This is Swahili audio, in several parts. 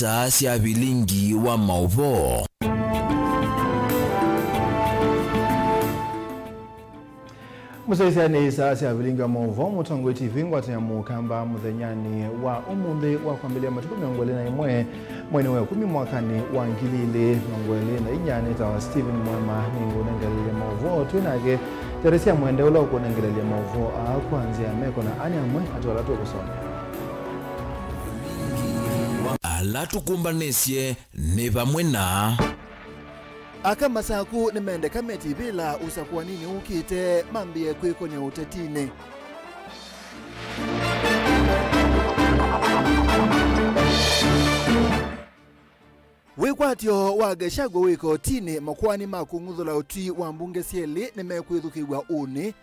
saa cia Vilingi Wa Mauvoo. Musaisia ni saa cia Vilingi Wa Mauvoo mutongo TV ngwatanya mukamba muthenyani wa umuthi wa kwambilia matuko 21 mwezi wa 10 mwakani wa 2024 tawa Stephen MUEMA ningu nengelele Mauvoo twinake teresia mwende ulo kunengelele Mauvoo kuanzia meko na ani amwe atwala tu kusoma ala tukumbanesie ni pamwe na akama saku nimende kameti bila usakuwa nini ukite mambie kwikonya utetine wikwatyo wageshagwo wiko tini makwani makunguthula utwi wa mbunge sieli nimekwithukirwa uni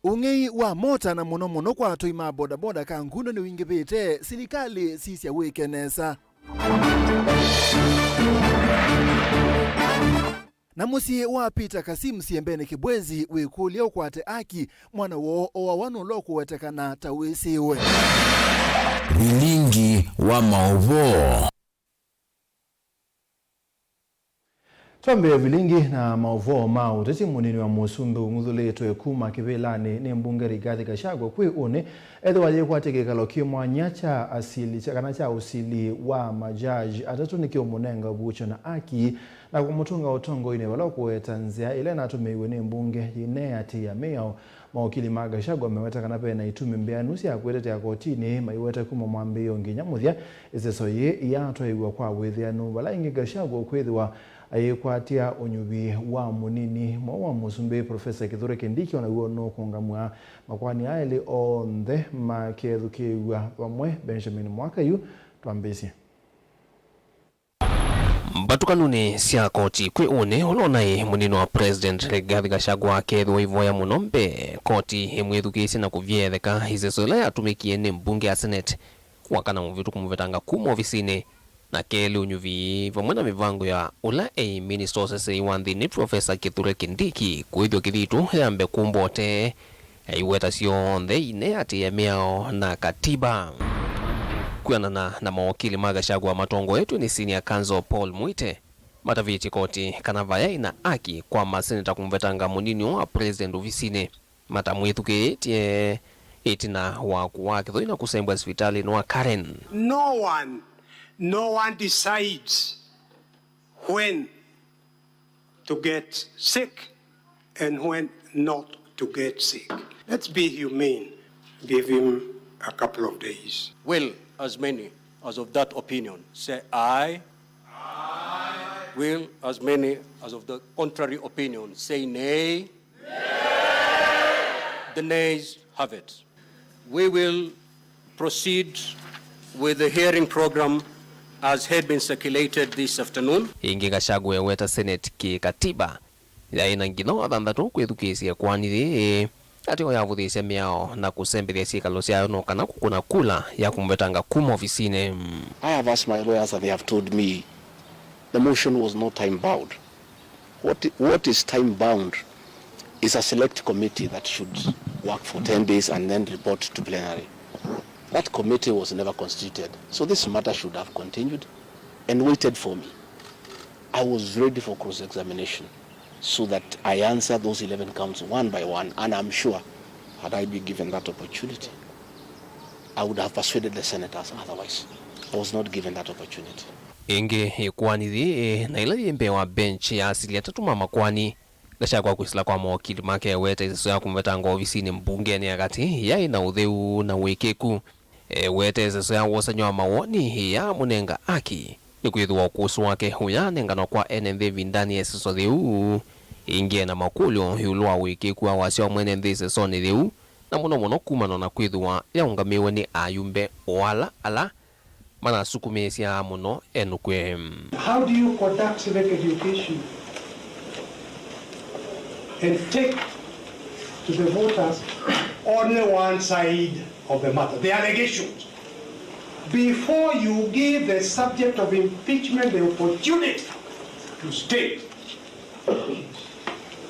ungei wa mota na muno kwa atoi ma boda kangundo ni wingibite serikali sisia wikenesa na musi wa Peter Kasim siembene kibwezi wikulia ukwate aki mwana wo owa wanu loko wetekana tawisiwe Vilingi Wa Mauvoo. Twambe Vilingi na Mauvoo mau teti munini wa musumbe unguthuletwe ekuma kivilani ni mbunge Rigathi Gachagua kwi une etho waje kwategekalo kimwanya cha asili kana cha usili wa majaji atatu nikio munenga bucho na aki na kumutunga utongo ine wala kuetanzia ile na atumiwe ni mbunge ine ati ya meo maukili Gachagua ameweta kana pe na itumi mbianusi ya kuetetea kotini maiweta kuma mwambio nginyamuthia izesoye yatwaigwa kwa withianu wala ingi Gachagua kwithwa ayekwatia unyubi wa munini mwa musumbe Professor Kithure Kindiki ona uono kongamwa makwani aile onthe makethukiwa pamwe Benjamin Mwakayu twambisi Batukanuni cia koti kwi une ulonai munino wa President Rigathi Gachagua kethwa ivoya munombe koti imwithukisi na kuvyetheka izesola atumikie ni mbunge ya Senate wakana muvitu kumuvetanga kuma ofisini na kele unyuvi vamwe na mivango ya ula minister sese iwanthini Professor Kithure Kindiki kwithio kithitu yambe kumbote iweta sionthe ine ati miao na katiba kuanana na mawakili Gachagua matongo yetu ni senior counsel Paul Mwite mataviti koti kanavaya ina aki kwa maseneta kumvetanga munini wa president ofisine matamwithukitie itina waku wake thoina kusembwa hospitali no Karen. No one decides when to get sick and when not to get sick. Let's be humane. Give him a couple of days. Will as many as of that opinion say aye? Aye. Will as many as of the contrary opinion say nay? Nay. The nays have it. We will proceed with the hearing program as had been circulated this afternoon. Ingi Gachagua weta Senate ki katiba ya ina ngino athanthatu kwithukisia kwanithi ati oyavuthisya miao na kusembethia cikalo ciao no kana kukuna kula ya kumvetanga kuma ofisine. I have asked my lawyers and they have told me the motion was not time bound. What is time bound is a select committee that should work for 10 days and then report to plenary. That committee was never constituted, so this matter should have continued and waited for me. I was ready for cross-examination so that I answer those 11 counts one by one, and I'm sure had I been given that opportunity, I would have persuaded the senators otherwise. I was not given that opportunity. Inge ikwanithi na ila yembe wa bench ya asili ya tatu makwani Gachagua kwisila kwa mawakili make weta izeso ya kumvetanga ofisini mbunge ni agati ya ina utheu na wikeku weta izeso ya wosanywa mawoni ya munenga aki ni kwithwa ukusu wake huya nengano kwa NMV vindani izeso theu inge na makulyo yulwa wikeku wa wasio mwene izeso ni theu na muno kumano na kwithwa ya ungamiwe ni ayumbe wala ala mana sukumesia muno enukwe. How do you conduct civic education and take to the voters only one side of the matter, the allegations, before you give the subject of impeachment the opportunity to state?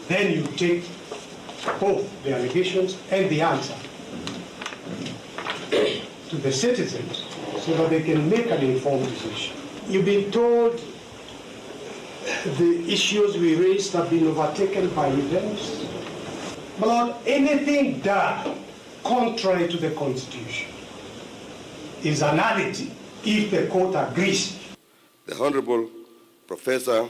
Then you take both the allegations and the answer the citizens so that they can make an informed decision. You've been told the issues we raised have been overtaken by events. My Lord, anything done contrary to the Constitution is nullity if the court agrees. The Honorable Professor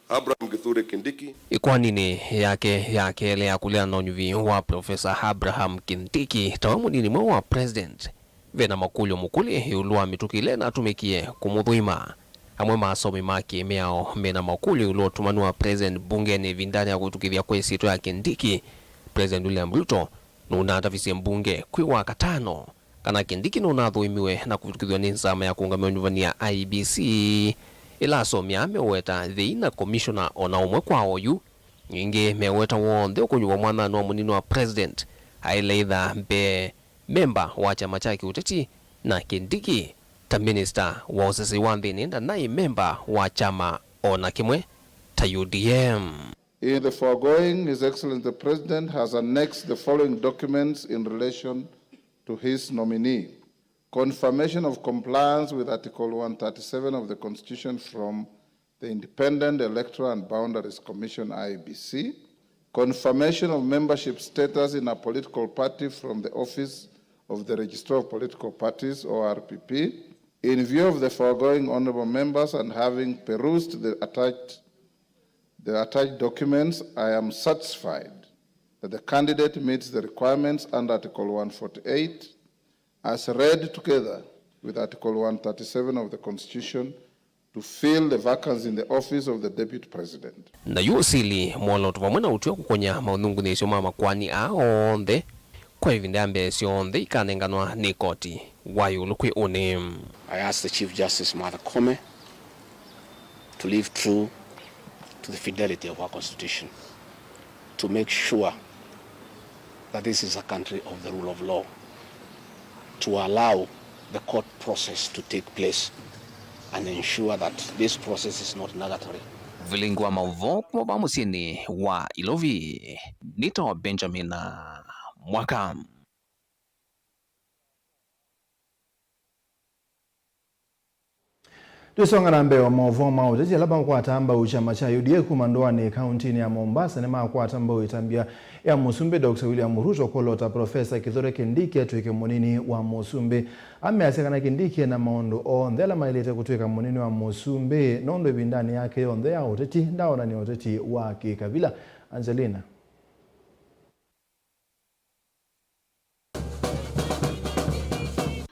Abraham Githure Kindiki. Ikwanini yake ile ya kulia na unyuvi wa Professor Abraham Kindiki tawamunini mwa president vena makulyo mukuli yulua mitukile na tumikie kumudhuima amwe masomi maki meao mena makulyo yulua tumanua president bungeni vindani ya kutukivya kwe sito ya Kindiki president William Ruto nuna atavisi mbunge kwiwa katano kana Kindiki nuna adhuimiwe na kutukivya ninsama ya kuungamia unyuvania IBC ila somya meweta thina commissioner ona umwe kwa oyu nyingi meweta wonde okunyuwa mwana no munino wa president aileitha mbe member wa chama chake uteti na Kindiki ta minister wa usasi wa nthini na member wa chama ona kimwe ta UDM. In the foregoing, His Excellency the President has annexed the following documents in relation to his nominee. Confirmation of compliance with Article 137 of the Constitution from the Independent Electoral and Boundaries Commission, IEBC. Confirmation of membership status in a political party from the Office of the Registrar of Political Parties, or RPP. In view of the foregoing, honorable members, and having perused the attached documents, I am satisfied that the candidate meets the requirements under Article 148 as read together with Article 137 of the Constitution to fill the vacancy in the office of the Deputy President. Na yusili mwalotu wamwena utio kukonya maunungu nisio mama kwani aonde kwa hivindambe sionde ikanenganwa ni koti wayulukwe unim. I ask the Chief Justice Martha Koome to live true to the fidelity of our Constitution, to make sure that this is a country of the rule of law, to allow the court process to take place and ensure that this process is not nugatory. Vilingi Wa Mauvoo kwa bamusini wa Ilovi Nito Benjamin Mwakam. Tusonga na mbeo Mauvoo mauteti alaba mkwata amba uchama cha UDA kumandoa ni kaunti ya Mombasa ni makwata amba uitambia ya Musumbe Dr. William Ruto kolota Professor Kithure Kindiki atuike munini wa Musumbe ameasekana Kindiki na maondo ondela mailete kutuika munini wa Musumbe nondo bindani yake onde ya uteti ndaona ni uteti wa kikabila. Angelina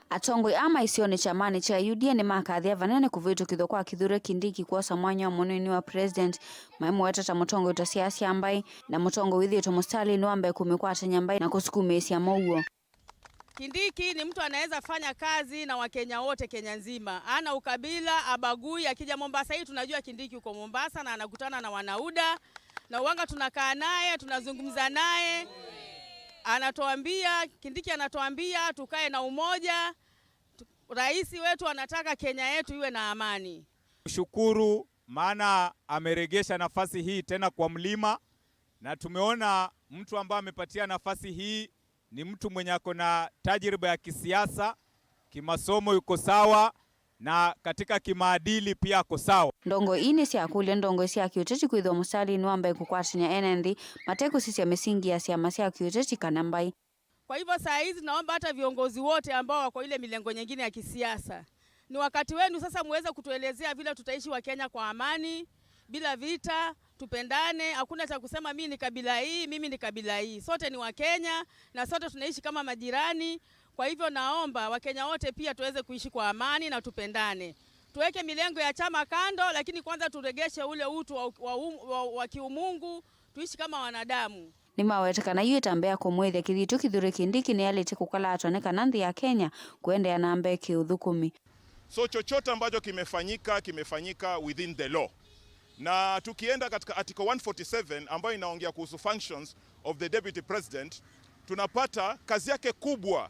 Atongwe ama isione chamani cha UDA ni makathia vanene kuvitu kitho kwa Kithure Kindiki kwa samwanya munini wa president maimu wetata mutongo utasiasi ambai na mutongo withi utomostali nuambe kumikwata nyambai na kusukumesi ya mouo. Kindiki ni mtu anaweza fanya kazi na Wakenya wote Kenya nzima. Ana ukabila, abagui, akija Mombasa hii tunajua Kindiki uko Mombasa na anakutana na wanauda na uwanga tunakaa naye, tunazungumza naye. Kindiki anatuambia tukae na umoja. Rais wetu anataka Kenya yetu iwe na amani. Shukuru maana ameregesha nafasi hii tena kwa mlima na tumeona mtu ambaye amepatia nafasi hii ni mtu mwenye ako na tajriba ya kisiasa, kimasomo yuko sawa na katika kimaadili pia ako sawa. Ndongo ini si akule ndongo si akiuteti kuidho musali nuambe kukwatinya NND mateku sisi ya misingi ya siama si akiuteti kanambai. Kwa hivyo saa hizi naomba hata viongozi wote ambao wako ile milengo nyingine ya kisiasa, ni wakati wenu sasa muweze kutuelezea vile tutaishi wa Kenya kwa amani, bila vita, tupendane, hakuna cha kusema mimi ni kabila hii, mimi ni kabila hii. Sote ni wa Kenya na sote tunaishi kama majirani. Kwa hivyo naomba Wakenya wote pia tuweze kuishi kwa amani na tupendane. Tuweke milengo ya chama kando, lakini kwanza turegeshe ule utu wa kiumungu, tuishi kama wanadamu. Ni mawetekana yu itambea kumwethia kithitu Kithure Kindiki ni alete kukala atoneka nanthi ya Kenya kuende ya nambe kiuthukumi. So chochote ambacho kimefanyika within the law. Na tukienda katika Article 147 ambayo inaongea kuhusu functions of the Deputy President, tunapata kazi yake kubwa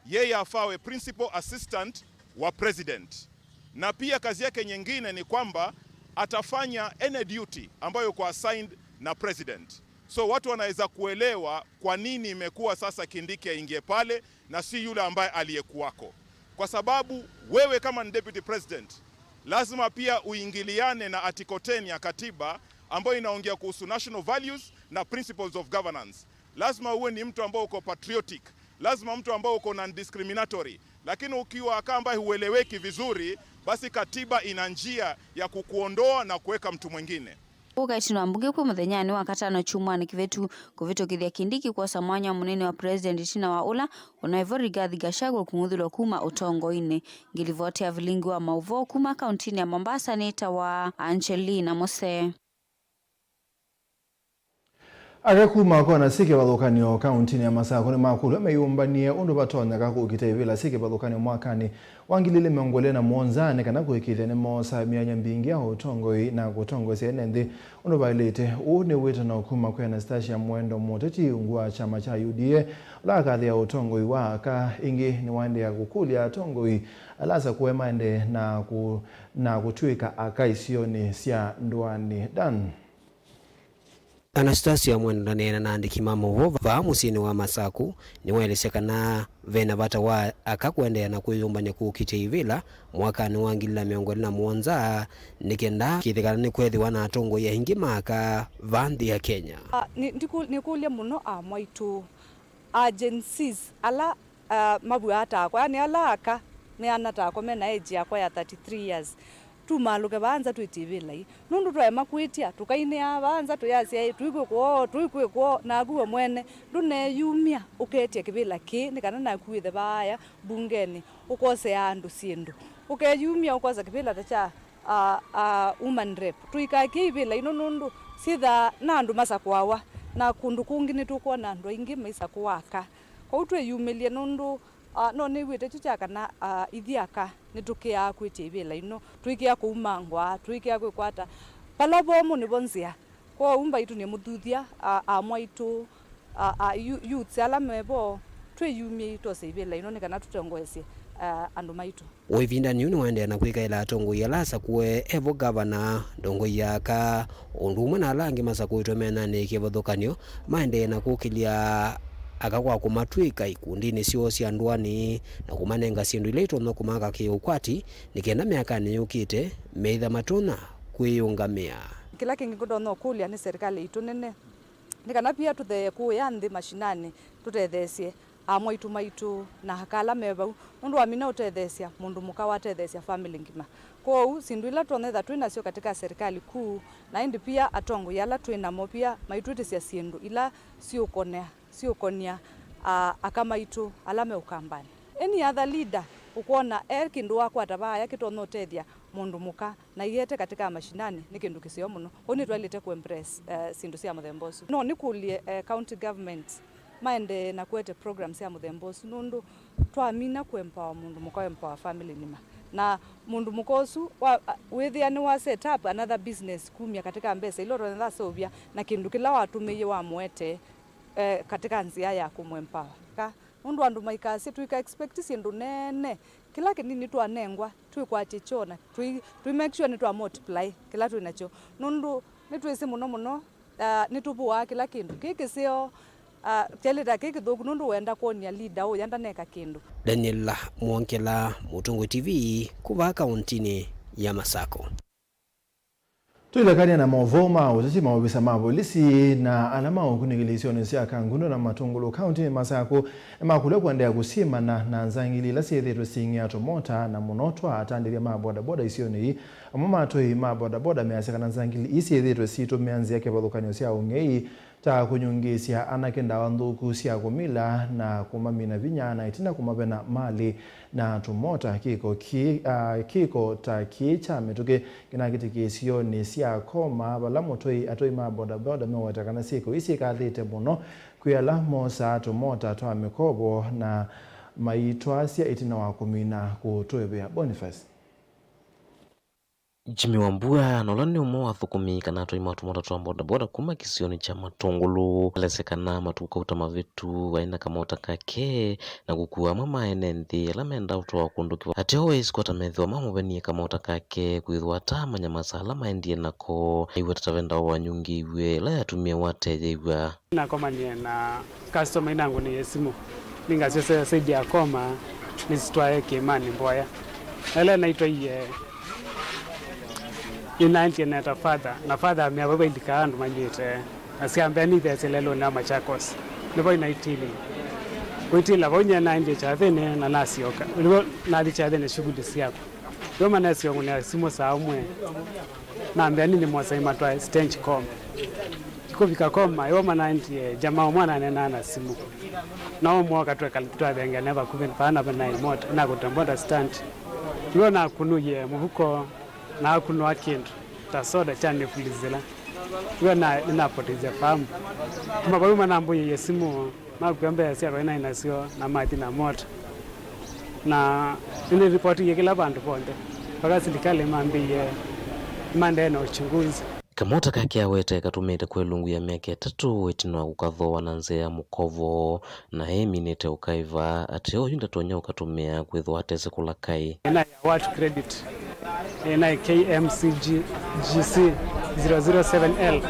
yeye afawe principal assistant wa president. Na pia kazi yake nyingine ni kwamba atafanya any duty ambayo kwa assigned na president. So watu wanaweza kuelewa kwa nini imekuwa sasa Kindiki aingie pale na si yule ambaye aliyekuwako. kwa sababu wewe kama ni deputy president lazima pia uingiliane na article 10 ya katiba ambayo inaongea kuhusu national values na principles of governance. Lazima uwe ni mtu ambao uko patriotic, lazima mtu ambao uko non-discriminatory. Lakini ukiwa kama hueleweki vizuri, basi katiba ina njia ya kukuondoa na kuweka mtu mwingine. Ugaitino ambunge kwa muthenyani wa katano chumwani kivetu kithia Kindiki kwa samwanya munene wa president Tina wa ula unaivo Rigathi Gachagua kung'uthilwa kuma utongo-ini. Ngilivote ya Vilingi Wa Mauvoo kuma kauntini ya Mombasa nita wa Angelina Mose. Agakuma kona sike bathukanio kauntini ya Masako ni makulu meyumbanie undu batonya gakugitevila sike bathukanio mwakani wangilile mongole na monzane kana kuikithia ni mosa mianya mbingi ya utongoi na kutongosia nthi undu bailite une wita na kuma kwa Anastasia Mwendo muteti ungwa chama cha UDA la kathi ya utongoi wa ka ingi ni wande ya kukulia utongoi alasa kuemande na kutuika akaisioni sia ndwani dan. Anastasia Mwendo nena na andiki MUEMA va musini wa Masaku ni waelesekana vena bata wa akakwendea na kuyumbanya kukiteivila mwakani wangilila miongoni na muonza nikenda kithikana ni kwethiwa na atongo ya hingi maka vanthi ya Kenya. Nikulia muno mwaitu agencies ala mabuata kwa yani ala aka meana ta kwa mena age yakwa ya 33 years. Tumaluke banza tuitivila hii nundu twema kwitia tukainia banza tuyasia tuikwe kwa na guo mwene ndune yumia uketia kibila ki nikana na kuithe baya bungeni ukose andu sindu ukeyumia ukosa kibila tacha woman rep tuika kibila ino nundu sitha nandu masakwawa na kundu kungi nitukuona andu ingi maisa kuwaka kwa utwe yumilie nundu no ni wite chuchaka na ithiaka nitukia kwitibila ino tuikia kuumangwa tuikia kwikwata palobomu ni bonzia kwa umba itu ni muthuthia amwaitu youth ala mebo tweyumie ito sebila ino nikana tutongoesie andu maitu Wevinda ni wende na kwika ila atongo ya lasa kue evo governor dongo yaka undumwe na alangi Masaku itomena ni kivothokanio maende na kukilia akakwa kumatwika ikundini sio cia ndwani na kumanenga sindu ile itono kumaka kiukwati nikenda miaka ni yukite meitha matuna kwiyungamia kila kingi kudono kulia ni serikali itu nene nikana pia tuthe kuya nthi mashinani tutethesie amwaitu maitu na hakala mebau nundu amina utethesia mundu mukawa tethesia family ngima kwa sindu ila tuonetha twina sio katika serikali kuu na indi pia atongo yala twina mo pia maitu cia sindu ila sio konia akamaitu alame ukambani any other leader ukuona kindu wakwa tabaya kitono tethia mundu muka na yete katika mashinani ni kindu kisio muno oni twalite ku embrace sindu cia muthembosu no nikulie county government maende na kwete programs cia muthembosu nundu twamina ku empower mundu muka empower family nima na mundu mukosu withia ni wa set up another business kumia katika mbesa ilo ronda sobia na kindu kila watumiye wa mwete katika nzia ya kumwempower ka nundu andu maikasi tuika expect sindu nene kila kinini twanengwa twikwache chona twi make sure ni twa multiply kila twinacho nundu nitwisi muno nitubuwa kila kindu kikisio teleta kikithuku nundu wenda kuonia leader o yanda neka kindu. Daniel Mwonkela, Mutungu TV, kuva kauntini ya Masako. Tuilekania na Mauvoo utati mawabisa mapolisi na alama okunigilisioni sia kangundo na Matungulu County Masako makule kuendea kusima na nzangili la siethetwe singia tomota na munotwa atandiria maboda boda isioni amama atoi maboda boda measeka na nzangili isiethetwe sito meanzi yake bathukanio sia ungei ta kunyungisia anakenda wandhuku sia kumila na kumamina vinyana itina kumapena mali na tumota kiko ta kicha metuke kinakitiki sioni sia koma bala atoi maboda boda mewatakana siko isi kathite muno kuyala mosa tumota twa mikobo na maitwa sia itina wa kumina kutwebea Boniface Jimmy Wambua nolani umo wa thukumi kana atoi matumota twa boda boda kuma kisioni cha Matungulu lesekana matuka utama vitu waina kama utakake na kukua mama enenthi lamenda utoa kunduki ati always kwa tamethiwa mama benie kama utakake kuithwa tama nyamasa alama endie nako iwe tatavenda wanyungi iwe la yatumia wateja na koma ni na customer inangu ni simu ninga sasa saidi ya koma nisitwae Kimani Mboya ele naitwa United na father na father amebaba indika andu manyite asiambia ni theselelo na Machakos nipo inaitili kwitila bonya na inde cha thene na nasioka nipo na dicha thene shughuli siako ndio maana sio ngune simo saa umwe na ambia nini mwasai matwa stage com kufika koma yo maana inde jamaa mwana nena na simu na mwaka tu kalitwa benga never kuven pana bana moto na kutambota stand yo na kunuye muhuko na kunwa kindu tasoda chane fulizela yo na ninapoteza fahamu kama kwa maana ambo yesimu na kuambia yasia kwa ina sio na maji na moto na ile ripoti ya kila bandu ponde mpaka serikali maambie mande na uchunguzi kamota kake awete katumite kwelungu ya miaka 3 wetinwa ukathoa na nzea mukovo na eminete ukaiva ati oyunda tonya ukatumia kwithwa atese kulakai na what credit na KMCG GC 007L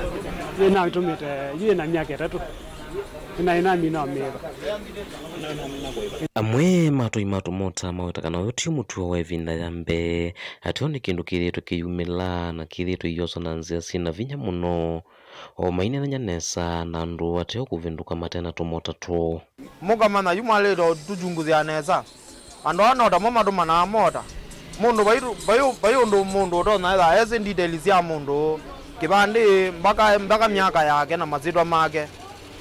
na itumite yena miaka 3 ina mina omega amwe mato imatu mota mawetakana yoti mutu wa evinda yambe ati oni kindu kiretu kiyumila na kiretu yoso na nzia sina vinya muno o maine na nyanesa na ndu ati okuvinduka matena tumota tu muga mana yumaledo tujunguzi anesa ando anoda momadu mana amota mundu bayo ndo mundu do na eza ese details ya mundu kibandi mpaka miaka yake na mazito make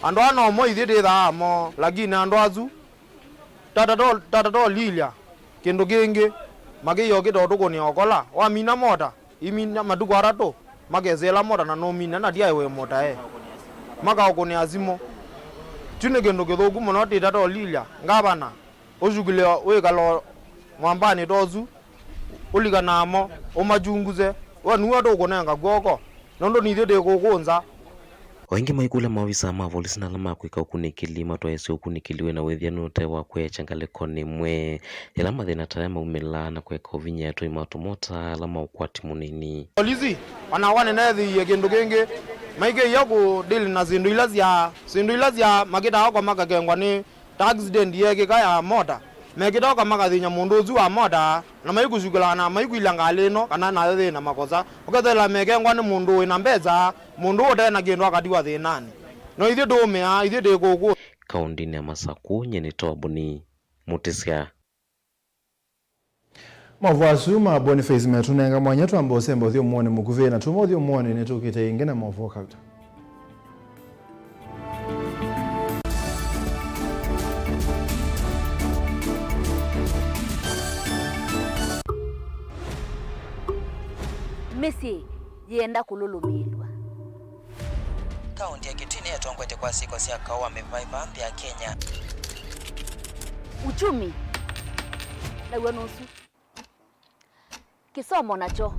ando ano mo idide da mo lakini ando azu tata do lilia kendo genge mage yoke do ko ni okola wa mina mota imina maduko arato magezela mota na no mina na dia we mota maga ko ni azimo tune kendo gedo gumo no tata do lilia ngabana ozugule we kalo mwambani dozu ulika namo omajunguze wanuwa do ko nanga goko nondo ni dede ko konza Oingi maikula mawisa mavolisi na lama kuika ukunikili matwa esi ukunikiliwe na wethianu tewa kwe changaleko ni mwe ilama dhina tarema umela na kweka uvinya yato imatumota lama ukwati munini Polizi wanawane nethi ya kendo genge maike yako dili na zindu ilazia makita wako maka kengwa ni accident yeke kaya moda mekita wako maka dhinya mundozu wa moda na maiku shugulana maiku ilangaleno kana na yote na makosa ukethela mekengwa ni mundu ina mbeza mundu wote na kendo wakati wa thinani no ithio domea ithio de gogo kaundini ya Masaku nyeni tobuni mutisia Mavoasu ma Boniface metunenga mwanyatu ambo sembo thio muone mukuve na tumo thio muone netukite ingena mavo kauta Messi yenda kululumirwa kaunti ya Kitine yatongwete kwa siku sia kawa amevaiva ya Kenya uchumi na wanusu kisomo nacho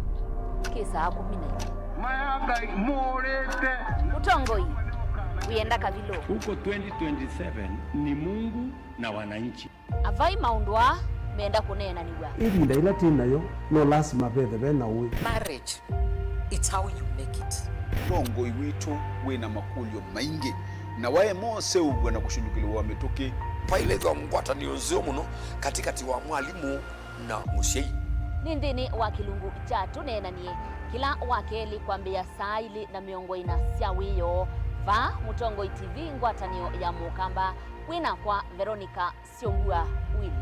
kisa 10 mayanga morete utongoi uyenda kavilo huko 2027 ni Mungu na wananchi avai maundwa meenda kunena niwa ili ndaila tinayo no lazima bethe na uwe marriage it's how you make it bongo iwitu wena makulyo maingi na wae mose ugwa na kushindukiliwa metoke paile kwa ngwatani yonzio muno katikati wa mwalimu na mushei nindini wa kilungu chatu nenanie kila wakeli kwambia saili na miongo ina siawiyo va mutongo TV ngwatanio ya mukamba kwina kwa Veronica Siongua Willy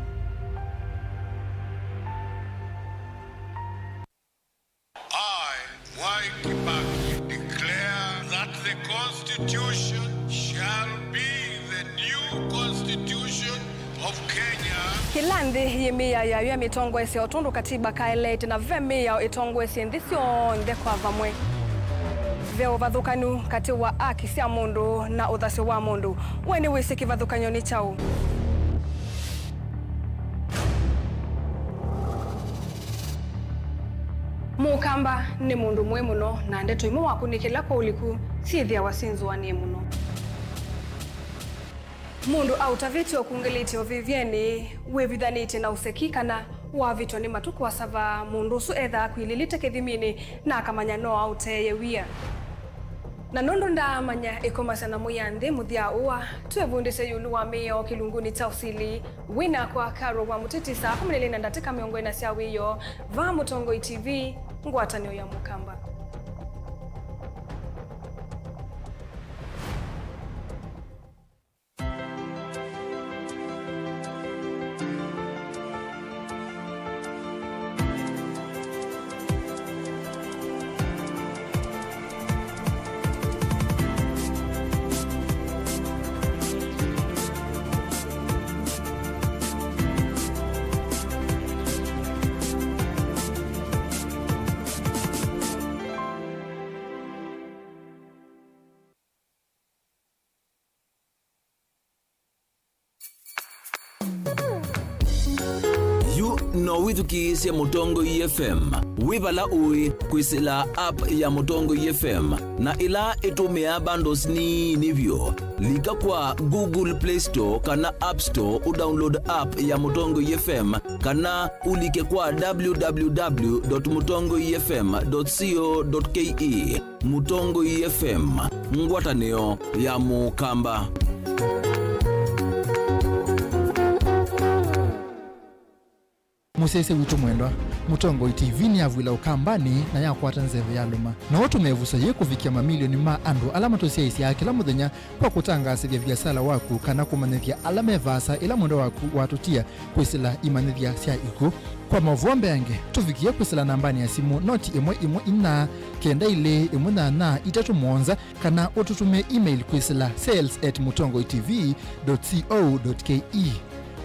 Mwai Kibaki declare that the Constitution shall be the new Constitution of Kenya. Kilandi yemia ya mitongo ese otundu katiba kaelete na vemia itongo ese ndisio ndekwa vamwe. Veo vathukanu kati wa aki cia mundu na uthasi wa mundu weni wisi kivathukanyo ni chau. Mukamba ni mundu mwe muno na ndeto imo wakunikila kwa uliku sithia wasinzwa ni muno. Mundu autaviti okungeliti ovivyeni wevithaniti na usekikana wavitwa ni matuku wa sava mundu su etha kwililite kithimini na akamanya no auteye wia. Na nondo ndamanya ikomasa na muyande muthia uwa twebundise yulu wa mio kilunguni tausili wina kwa karo wa mutitisa kumelele na ndatika miongo ina sia wiyo va Mutongo TV ngwatanio ya Mukamba. No witukisya Mutongo FM wibala ui kwisila app ya Mutongo FM na ila itumia bundles ni nivyo lika kwa Google Play Store kana App Store udownload app ya Mutongo FM kana ulike kwa www.mutongofm.co.ke. Mutongo FM ngwatanio ya Mukamba. Musese witu mwendwa Mutongo TV ni avwila ukambani na yakwata nzeve ya luma na watu mevusa ye kufikia mamilioni ma andu alama tosia isi ya kila muthenya kwa kutangasa vya vyasala waku kana kumanethia alama evasa ila mwendo waku watutia kwisila imanethia sia iku kwa mavombe yange tufikia kwisila nambani ya simu noti imwe ina kenda ile imwe na itatu mwonza kana ututume email kwisila sales@mutongotv.co.ke.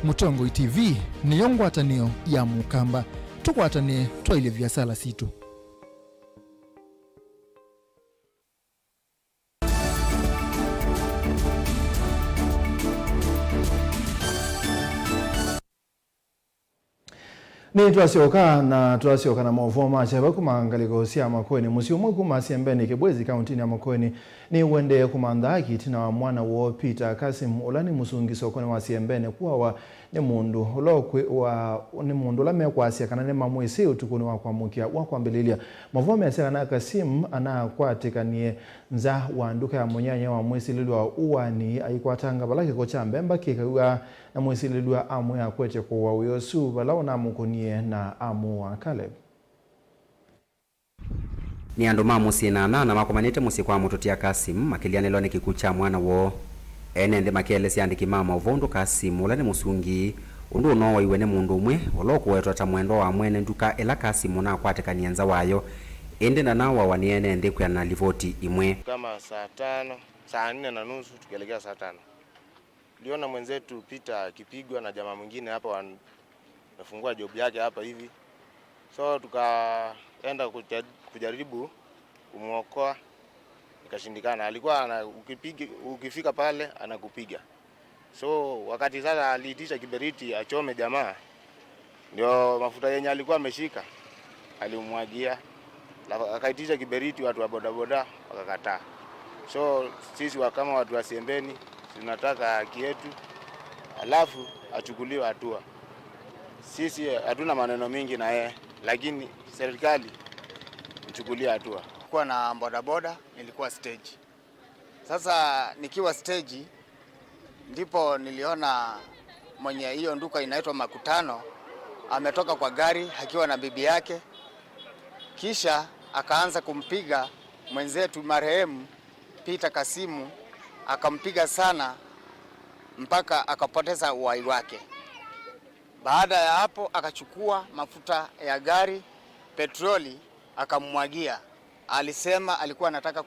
Mutongo TV ni yongwatanio ya Mukamba. Tukwatane twaile vyasala situ. Ni twasioka na Mauvoo macha bakumangaliko sia Makueni musiumwe kumasiembeni kibwezi kaunti ya Makueni ni wende kumandhaki tina wa mwana wo Peter Kasim olani musungiso kone wasiembene kuwa ni mundu olokwe wa ni mundu lame kwasia kana ne mamwese utukuni wa kwamukia wa kwambelilia Mauvoo mesera na Kasim ana kwatekanie nza wanduka ya monyanya wa mwesi lilwa uwani aikwatanga balake kocha mbemba kikawa na mwesi lilwa amu ya kwete kwa uyosu balao na mukonie na amu wa Caleb. Ni andu mamusinana na makomanite musi kwa mututia Kasim makilianelo ni kikucha mwana wo ende makele siandiki mama uvondo Kasim ulane musungi undu no waiwe ne mundu umwe olokuwetwa ta mwendo wa mwene nduka ela Kasim na kwatekania nza wayo ende na nawa waniene ende kwa na livoti imwe kama saa 5 saa 4:30 tukielekea saa 5 liona mwenzetu Peter akipigwa na jamaa mwingine hapa wamefungua job yake hapa hivi, so tukaenda kujaribu kumuokoa ikashindikana. Alikuwa ukifika pale anakupiga, so wakati sasa aliitisha kiberiti achome jamaa, ndio mafuta yenye alikuwa ameshika alimwagia, akaitisha kiberiti, watu wa bodaboda wakakataa. So sisi kama watu wa Siembeni tunataka haki yetu, alafu achukuliwe hatua. Sisi hatuna maneno mingi na yeye, lakini serikali ichukulie hatua. Kwa na bodaboda nilikuwa stage. Sasa nikiwa stage ndipo niliona mwenye hiyo nduka inaitwa Makutano ametoka kwa gari akiwa na bibi yake, kisha akaanza kumpiga mwenzetu marehemu Peter Kasimu, akampiga sana mpaka akapoteza uhai wake. Baada ya hapo akachukua mafuta ya gari, petroli, akamwagia. Alisema alikuwa anataka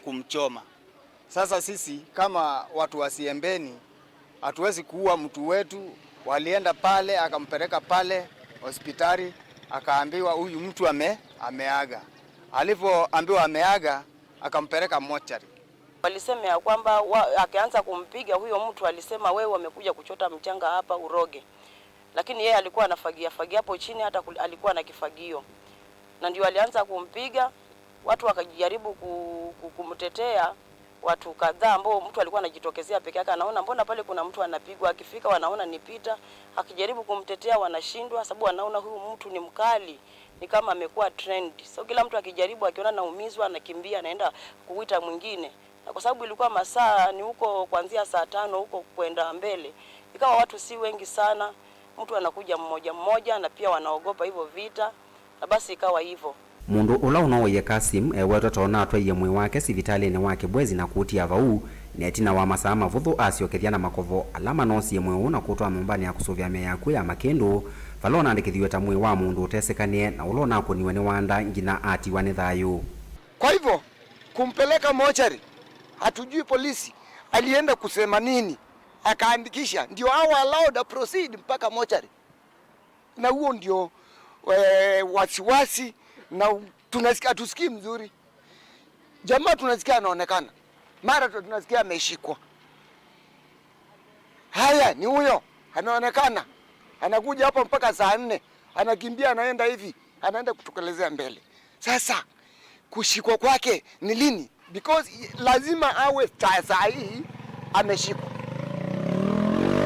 kumchoma. Sasa sisi kama watu wa Siembeni hatuwezi kuua mtu wetu. Walienda pale, akampeleka pale hospitali, akaambiwa huyu mtu ameaga. Alipoambiwa ameaga, akampeleka mochari. Walisema ya kwamba akaanza kumpiga huyo mtu, alisema wewe wamekuja kuchota mchanga hapa uroge. Lakini yeye alikuwa anafagia hapo chini, hata alikuwa na kifagio. Na ndio alianza kumpiga, watu wakajaribu kumtetea, watu kadhaa ambao mtu alikuwa anajitokezea peke yake, anaona mbona pale kuna mtu anapigwa, akifika wanaona ni Peter, akijaribu kumtetea wanashindwa sababu wanaona huyu mtu ni mkali, ni kama amekuwa trend. So kila mtu akijaribu akiona naumizwa anakimbia anaenda kuita mwingine. Na kwa sababu ilikuwa masaa ni huko kuanzia saa 5 huko kwenda mbele, ikawa watu si wengi sana, mtu anakuja mmoja mmoja na pia wanaogopa hivyo vita, na basi ikawa hivyo. Mundu ula unowoye Kasim weto tona atwaiye mwi wake sivitalini wake bwezi na kutia vau netina wa masaa mavuthu aciokethia na makovo alama nosie mwiu na kutwa nyumbani ya kusuvya meyaku ya makindu valona andikithiwe ta mwi wa mundu utesekanie na ulona akuniwe ni wanda ngina atiwa ni thayu. Kwa hivyo kumpeleka mochari, hatujui polisi alienda kusema nini, akaandikisha ndio hao allowed a proceed mpaka mochari, na huo ndio wasiwasi. Na tunasikia tusikii mzuri. Jamaa tunasikia anaonekana. Mara tunasikia ameshikwa. Haya ni huyo. Anaonekana. Anakuja hapa mpaka saa 4. Anakimbia anaenda hivi. Anaenda kutukelezea mbele. Sasa kushikwa kwake ni lini? Because lazima awe saa hii ameshikwa.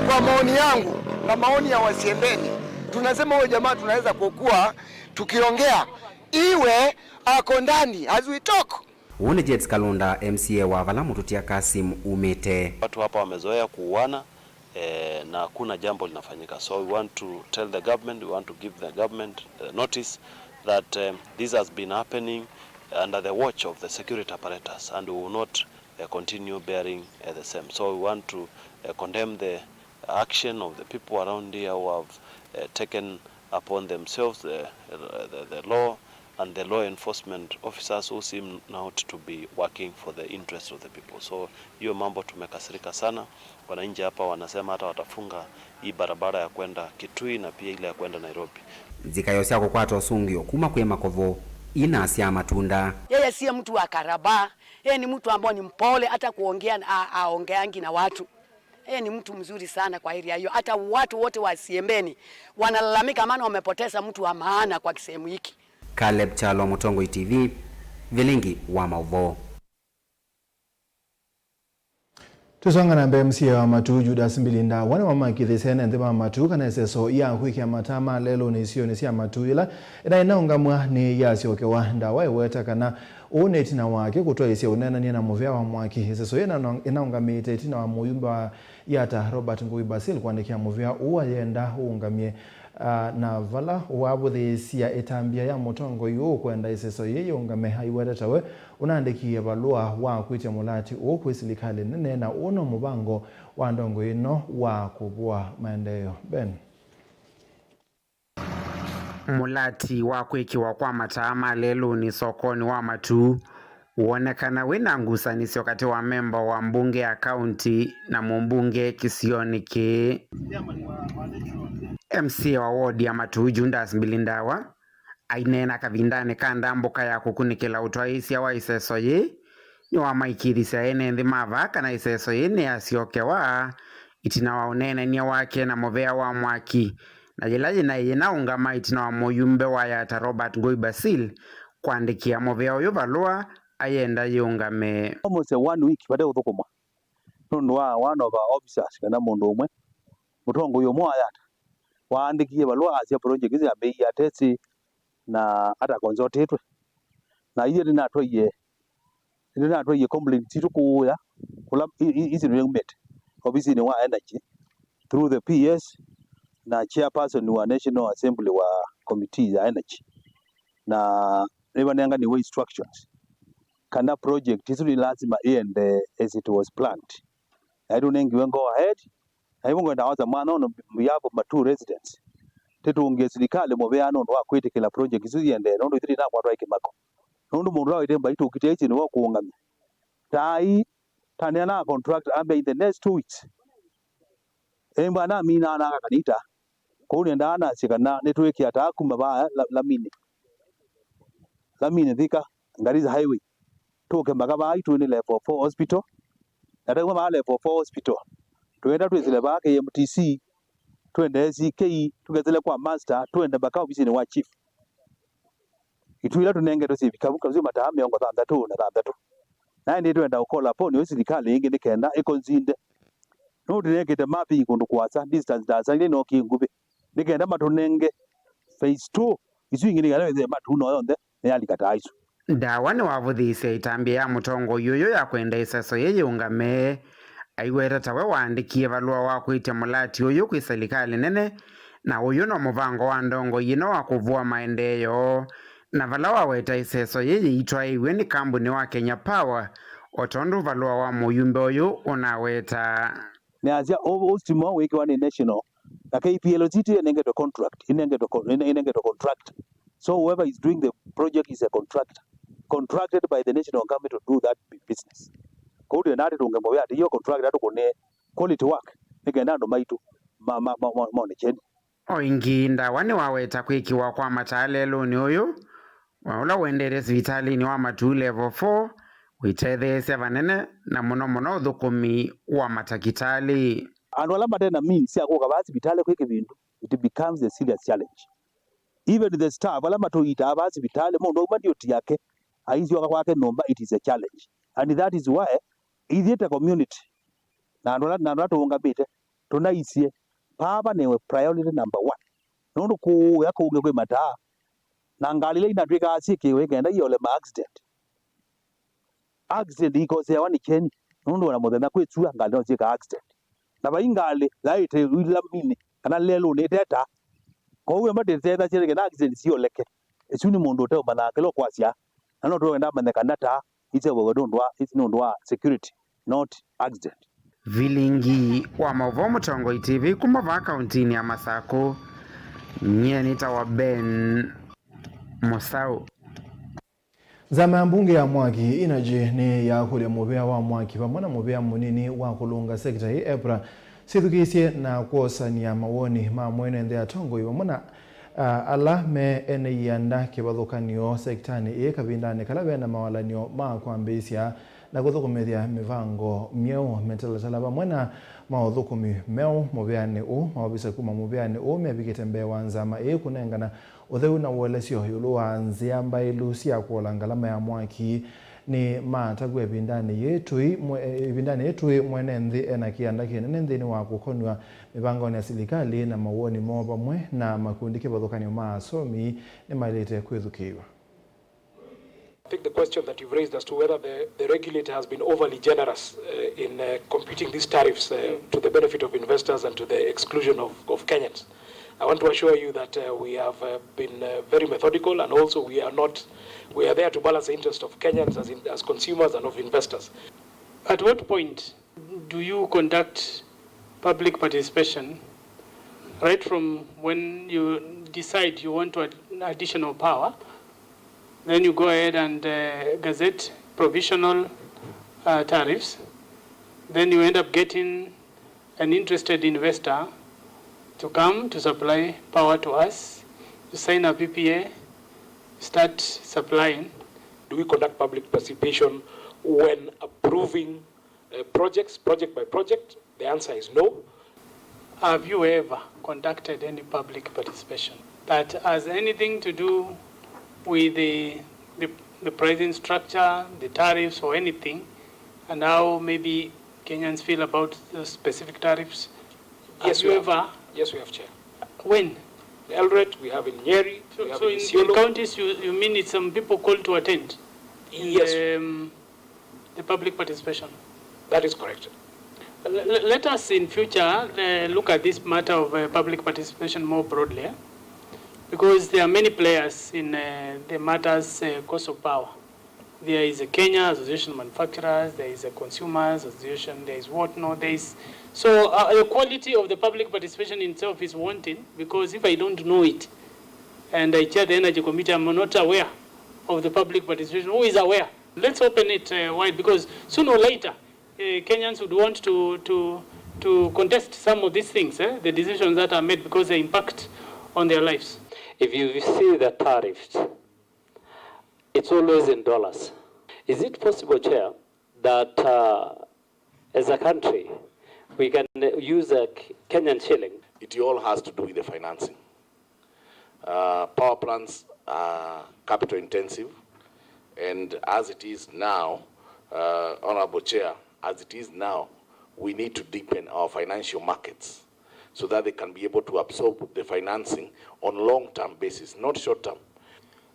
Kwa maoni yangu na maoni ya Wasiembeni, tunasema huyo jamaa tunaweza kukua tukiongea iwe ako ndani as we talk. Uone Jets Kalunda MCA wa Valamu tutia Kasim umete. Watu hapa wamezoea kuuana na hakuna jambo linafanyika. So we want to tell the government, we want to give the government notice that this has been happening under the watch of the security apparatus, and we will not continue bearing the same. So we want to condemn the action of the people around here who have taken upon themselves the law and the law enforcement officers who seem not to be working for the interest of the people. So hiyo mambo tumekasirika sana. Wananchi hapa wanasema hata watafunga hii barabara ya kwenda Kitui na pia ile ya kwenda Nairobi. Zikayosya kukwata sungio kuma kwe makovo ina asia matunda. Yeye si mtu wa karaba, yeye ni mtu ambaye ni mpole, hata kuongea aongeangi na watu. Yeye ni mtu mzuri sana kwa area hiyo. Hata watu wote wa Siembeni wanalalamika maana wamepoteza mtu wa maana kwa kisehemu hiki. Caleb Chalo, Mutongo TV, Vilingi Wa Mauvoo. Tusonga na MCA wa Matuu Judas Mbilinda wana wamakithe sene ndema Matuu kana seso ya hwiki ya matama lelo ni sio nisia Matuu ila ina inaungamwa ni yasioke wa ndawa weta kana one tina wake kutoa isia unena ni na movia wa mwaki seso inaungamite tina wa muyumba yata Robert Ngui Basil kuandikia movia uwa yenda uungamie na vala wabuthisia etambia ya Mutongo yu kwenda iseso yeye ungame haiweta tawe unaandikia balua wa kwite mulati ukwisilikale nene na uno mubango wa ndongo ino wa kubwa maendeleo. Ben mulati wa kwikiwa kwa matama lelo ni sokoni wa Matuu uonekana wina ngusanisio kati wa memba wa mbunge ya kaunti na mbunge kisioni ki MCA wa ward ya Matuu Judas Mbilindawa ainena kavindane kanda mboka ya kukunikila utwaisia wa iseso ye ni wa maikirisa ene ndi mavaka na iseso ye ni asiokewa itina wa unene ni wake na movea wa mwaki na jilaji na yena ungama itina wa moyumbe wa yata Robert Ngui Basil kuandikia movea uyo valua ayenda yungame almost 1 week bade uthukuma nundu wa one of our officers kana mundu umwe Mutongo uyo mwa yata waandikie balua asia project izi ambe ya tesi na hata konzotetwe na hiyo ninatoye complaint tukuya kula izi ngumete obviously ni wa energy through the PS na chairperson wa National Assembly wa committee ya energy na nebananga ni way instructions kana project izi lazima and as it was planned. I don't think we go ahead. I won't go down the man on behalf of Matuu residents. Tetuongea serikali mobeano ndo akwetekela project izi ende ndo ithiri na kwa twaike mako ndo mundu rawo itemba itukite ichi ni kuungamia tai tania na contract ambe in the next 2 weeks emba na mina na kanita ko ni ndana sikana netweki atakuma ba lamine thika ngariza highway toke mbaga ba itu ni level 4 hospital nataka ma level 4 hospital tuenda twezile ba KMTC twende CK tugezele kwa master twende baka ofisi wa chief ituila tunenge to civi kabuka zima ta 63 na ndi twenda ukola po ni serikali ingi nikenda ikonzinde no ndinekete mapi kundu kwasa distance dasa ile no kingubi nikenda matunenge phase 2 isu ingi nikale matuno yonde ne alikata isu ndawa ni wavuthise itambi ya mutongo yuyo ya kwenda iseso yeyungame aiweta tawe waandikie valua wa kwitia mulati uyu kwi serikali nene na uyu no muvango wa ndongo yino wa kuvua maendeyo na vala waweta iseso yeyeitwa iwe ni kambuni wa Kenya Power otondu valua wa muyumbe uyu unaweta ne azia ultimo wiki one national na KPLCT inenge to contract inenge to contract so whoever is doing the project is a contractor contracted by the national government to do that business kodi nati tungembo ya hiyo contract atu kone quality work nikenda ndo maitu maone cheni oingi ndawa ni waweta kwikiwa kwa matalelo ni uyu waula wendere sivitali ni wa matu level 4 witethese vanene na muno uthukumi wa matakitali andu ala matena means ya kuka basi vitale kwike bindu it becomes a serious challenge even the staff ala matoita basi vitale mundu umandio yake aizioka kwake nomba it is a challenge and that is why ithiete community na andu atungamite tunaisie papa newe priority number 1 nundu kuya kuge kwi mataa na ngalile inatwika asiki wegenda yole ma accident ikose ya wani keni nundu wana muthenya kwitsua ngali no chika accident na baingali laite wila mini kana lelo ne teta ko we mate teta chirege na accident sioleke esuni mundu te manake lo kwasia na no twenda maneka nata ite wogodondwa itindwa security not accident. Vilingi wa Mauvoo Mutongo ITV kumava kauntini ya Masako nyenita wa Ben Mosau. Zama ya mbunge ya mwaki inaje ni ya kulia mubea wa mwaki pamwana mubea munini wa kulunga sekta hii EPRA sithukisie na kuosania mawoni ma mwene ndea tongo iwa mwana ala me ene yanda kibathukanio sektani ii kavindane kalabe na mawalanio ma kwambisia na guthukumithia mivango mieu metalatala pamwena mauthukumi meu mubeane u mawabisa kuma mubeane u mebikite mbewa nzama ii kunengana utheu na uelesio yulu wa nziamba ilu cia kuola ngalama ya mwaki ni matagwe bindani yetu mwene nthi ena kianda kinene nthini wa kukonwa mipango ya serikali na mawoni mo pamwe na makundi kibathukanio ma asomi ni malete kwithukiwa. I think the question that you've raised as to whether the regulator has been overly generous in computing these tariffs to the benefit of investors and to the exclusion of Kenyans. I want to assure you that we have been very methodical, and also we are there to balance the interest of Kenyans as consumers and of investors. At what point do you conduct public participation, right from when you decide you want additional power, then you go ahead and gazette provisional tariffs, then you end up getting an interested investor to come to supply power to us, to sign a PPA, start supplying? Do we conduct public participation when approving projects, project by project? The answer is no. Have you ever conducted any public participation that has anything to do with the pricing structure, the tariffs or anything, and how maybe Kenyans feel about the specific tariffs? Yes, we have, Chair. When? Eldoret, we have in Nyeri. So in counties, you mean it's some people called to attend? Yes. The public participation? That is correct. Let us in future look at this matter of public participation more broadly, because there are many players in the matters cost of power. There is a Kenya Association of Manufacturers, there is a Consumers Association, there is whatnot, there is... So the quality of the public participation itself is wanting, because if I don't know it, and I chair the Energy Committee, I'm not aware of the public participation. Who is aware? Let's open it wide, because sooner or later, Kenyans would want to contest some of these things, the decisions that are made, because they impact on their lives. If you see the tariffs, it's always in dollars. Is it possible, Chair, that as a country, we can use a Kenyan shilling? It all has to do with the financing. Power plants are capital intensive, and as it is now, Honorable Chair, as it is now, we need to deepen our financial markets so that they can be able to absorb the financing on long-term basis, not short-term.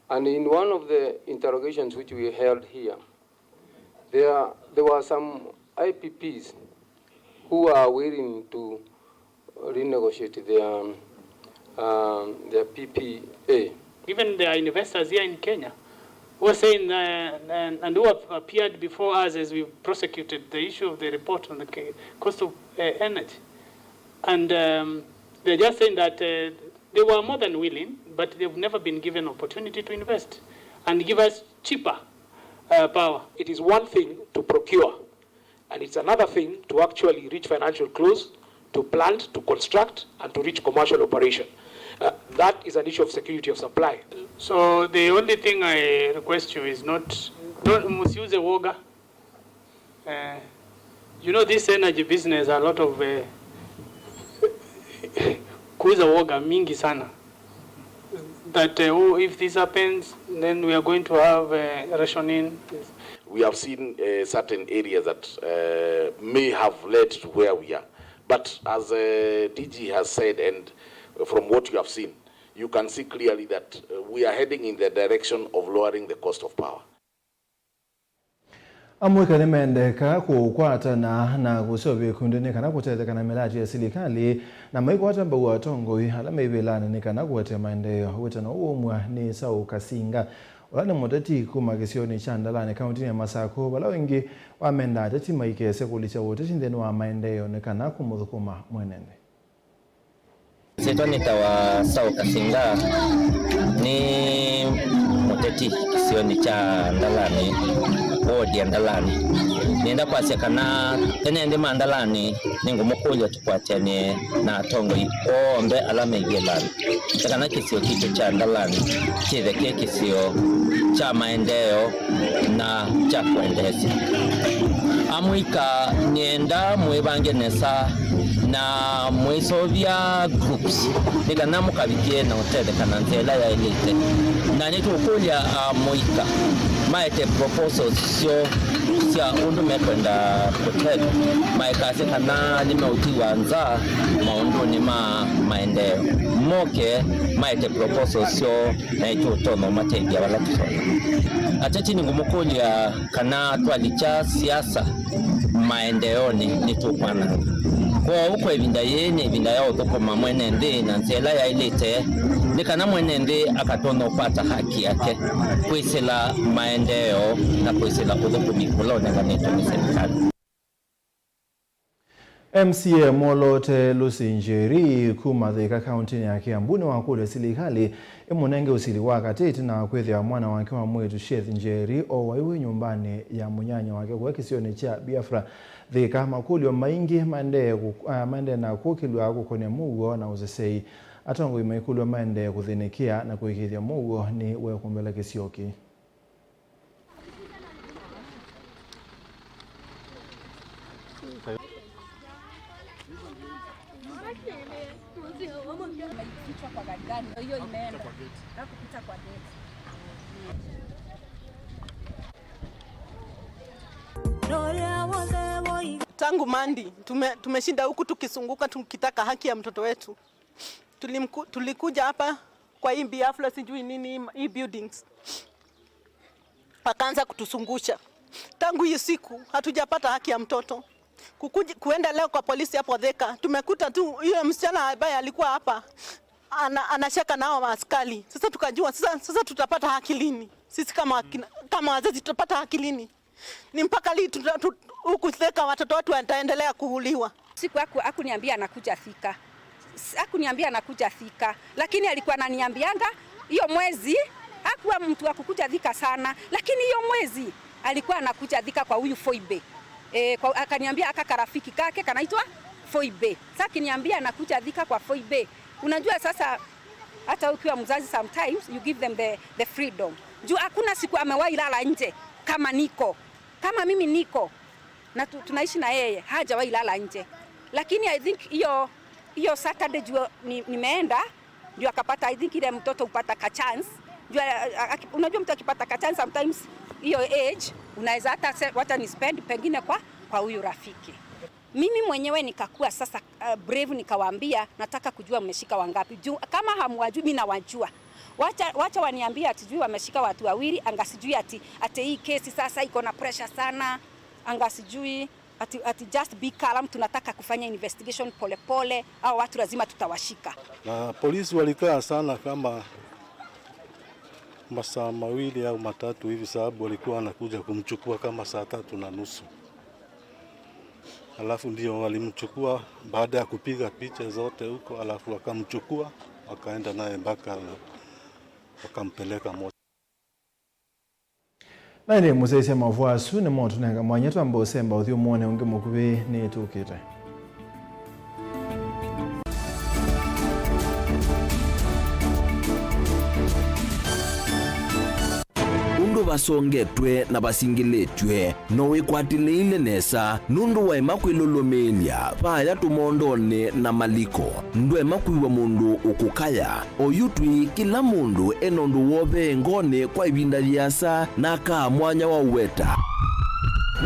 And in one of the interrogations which we held here, there were some IPPs who are willing to renegotiate their PPA. Even there are investors here in Kenya who are saying, and who have appeared before us as we prosecuted the issue of the report on the cost of energy. And they're just saying that they were more than willing, but they've never been given opportunity to invest and give us cheaper power. It is one thing to procure, and it's another thing to actually reach financial close, to plant, to construct, and to reach commercial operation. That is an issue of security of supply. So the only thing I request you is don't misuse the woga. You know, this energy business, a lot of kuuza woga mingi sana. That if this happens, then we are going to have rationing. We have seen certain areas that may have led to where we are. But as DG has said, and from what you have seen, you can see clearly that we are heading in the direction of lowering the cost of power. Amweka nimendeka kukwatana na kusobe kundene kana kuteteka na melaji ya serikali na maikwata mba watongoi alama ibelana nikana kuwete maendeleo wetana uomwa ni Sau Kasinga olane motati kumakisioni chandalane kaunti ya Masako bala wengi wamenda tati maikese kulicha wote shindeni wa maendeleo nikana kumudhukuma mwenende. Setonita wa Sau Kasinga ni moteti kisioni cha ndalani odi ya ndalani nienda kwa sekana tenende mandalani ningumukulya tukwatene na tongo ombe alama igelani sekana kisio kicho cha ndalani chiveke kisio cha maendeleo na cha kuendeza amwika nienda mwebangenesa na mwisovya groups nikana mukabikie na utede kana nzela ya elite na nitukulya amwika maete proposals sio sia undu mekwenda kutega maikasi kana limeutiwanza maundu ni maendeleo moke maete proposals sio na itutono mategia wala tusona achachi ni ngumukulya kana twalicha siasa maendeoni nitukwana kwa huko evinda yene evinda yao toko mamwenende na nzela ya ilite nikana mwenende akatono upata haki yake kuisila maendeleo na kuisila udhukumikulo nenganeto ni serikali. MCA Molote Lusinjeri kumathika kaunti ya Kiambu wa kule serikali emunenge usili wakati na kwethia mwana wake wa mwetu Sheikh Njeri o waiwe nyumbani ya munyanya wake kwa kisioni cha Biafra thika makulio maingi mande na kukilwa kukone mugo na uzesei atongo imekulwa mande kuthinikia na kuikithia mugo ni we kumbele kisioki. Tangu Mandi tumeshinda huku tukisunguka tukitaka haki ya mtoto wetu. Tulikuja hapa kwa hii Biafra sijui nini hii buildings. Wakaanza kutusungusha. Tangu hiyo siku hatujapata haki ya mtoto. Kuenda leo kwa polisi hapo Thika tumekuta tu yule msichana ambaye alikuwa hapa anashaka nao maaskari. Sasa tukajua sasa tutapata haki lini? Sisi kama wazazi tutapata haki lini? Ni mpaka lini huku Thika watoto wetu wataendelea kuuliwa? Siku hakuniambia anakuja Thika. Hakuniambia anakuja Thika, lakini alikuwa ananiambianga hiyo mwezi hakuwa mtu wa kukuja Thika sana, lakini hiyo mwezi alikuwa anakuja Thika kwa huyu Foibe. Akaniambia aka rafiki kake kanaitwa Foibe. Sasa akiniambia anakuja Thika kwa Foibe. Unajua sasa hata ukiwa mzazi sometimes you give them the freedom. Juu hakuna siku amewahi lala nje kama niko. Kama mimi niko na tunaishi na yeye hajawahi lala nje. Lakini I think hiyo Saturday juu nimeenda ndio akapata I think ile mtoto upata ka chance. Unajua mtu akipata ka chance sometimes hiyo age unaweza hata wacha ni spend pengine kwa huyu rafiki. Mimi mwenyewe nikakuwa sasa brave, nikawaambia nataka kujua mmeshika wangapi. Kama hamwajui mimi nawajua. Wacha waniambia atijui wameshika watu wawili, angasijui ati hii kesi sasa iko na pressure sana, angasijui ati just be calm, tunataka kufanya investigation pole au watu lazima tutawashika. Na polisi walikaa sana kama masaa mawili au matatu hivi, sababu walikuwa wanakuja kumchukua kama saa 3:30. Alafu ndio walimchukua baada ya kupiga picha zote huko, alafu wakamchukua wakaenda naye mpaka wakampeleka moja. Naine musesia Mauvoo asu ni motu nenga mwanyetu ambao semba uthio muone unge mukubi ni tukite. Undu basongetwe na basingiletwe no wikwatileile nesa nundu wa imakwilulumilia paya tumondone na maliko ndu imakwiwa mundu ukukaya oyutwi kila mundu enondu wobe ngone kwa ibinda liasa na kaa mwanya wa uweta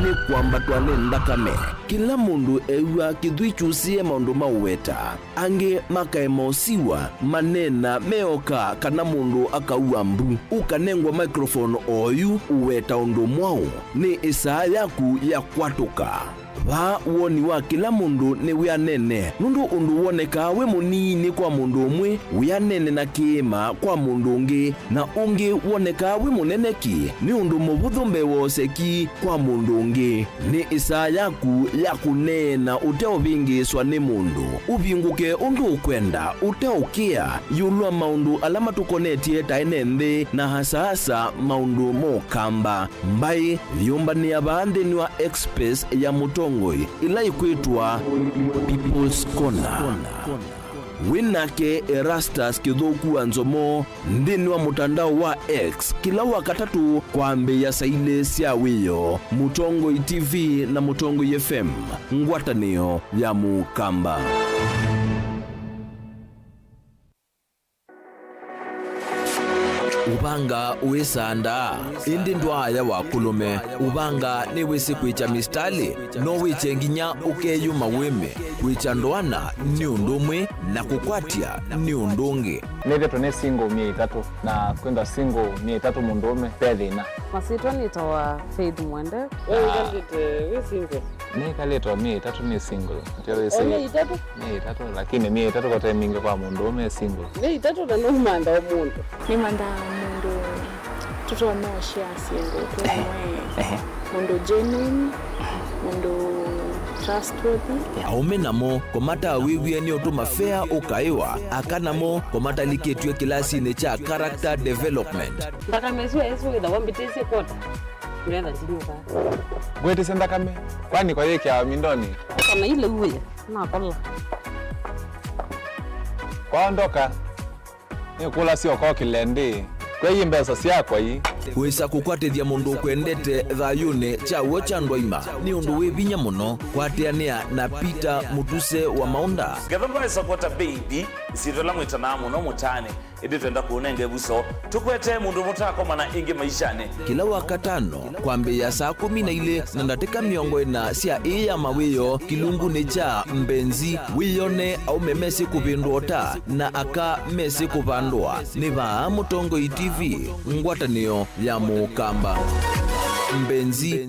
ni kwamba twanenda kame kila mundu ewa kithwichusie maundu mauweta ange makaemosiwa manena meoka kana mundu akaua mbu ukanengwa microphone oyu uweta undu mwao ni isaa yaku ya kwatuka va woni wa kila mundu ni wianene nundu undu woneka we munini kwa mundu umwe wianene na kiima kwa mundu ungi na ungi woneka we muneneki ni undu muvuthu mbewoseki kwa mundu ungi ni isaa yaku ya kunena uteovingiswa ni mundu uvinguke undu ukwenda uteukia yulwa maundu alama tukonetie taine nthi na hasa maundu mokamba mbai vyumbania vaanthini wa express ya Mutongo ila ikwitwa People's Corner. WINAKE Erastus Kithuku Anzomo ndini wa mutandao wa X kila wakatatu kwa mbe ya saile sia wiyo Mutongo TV na Mutongo FM ngwatanio ya Mukamba. Ubanga uisanda indi ndwaya wa kulume ubanga ni wisi kwicha mistali no wiche nginya ukeyuma weme kwicha ndwana ni undumwe na kukwatia ni undungi neve tone single 300 na kwenda single 300 mundume pedina masitwa nitawa Faith Mwende wewe single ni kaleto 300 ni single ndio si 300 lakini 300 kwa time mingi kwa mundume single 300 na no manda wa mundu ni manda mundu tutonosha single tumwe mundu genuine mundu trustworthy aume namo komata wiwie ni otuma fair ukaiwa akanamo komata liketwe kilasi ne cha character development mpaka mezu yesu ida wambitese kota nenda tinuka gwete senda kame kwani kwa yeke ya mindoni kama ile uwe na kola kwaondoka ni kula sio kwa kilende kwa hii mbesa siakwa hii wisa kukwatithia mundu kwendete thayune cha wocha ndwaima ni undu wivinya muno kwatiania na Peter Mutuse wa Maunda gathomba isokota baby isitola mwitana muno mutane indi twenda kuonenge buso tukwete mundu mutako mana ingi maishane kila wakatano kwambe ya saa 12 na ndateka miongo ina sia iya mawiyo kilungu ni cha mbenzi wiyone au memesi kuvindota na aka mesi kuvandwa ni vaa Mutongo TV ngwatanio ya Mukamba mbenzi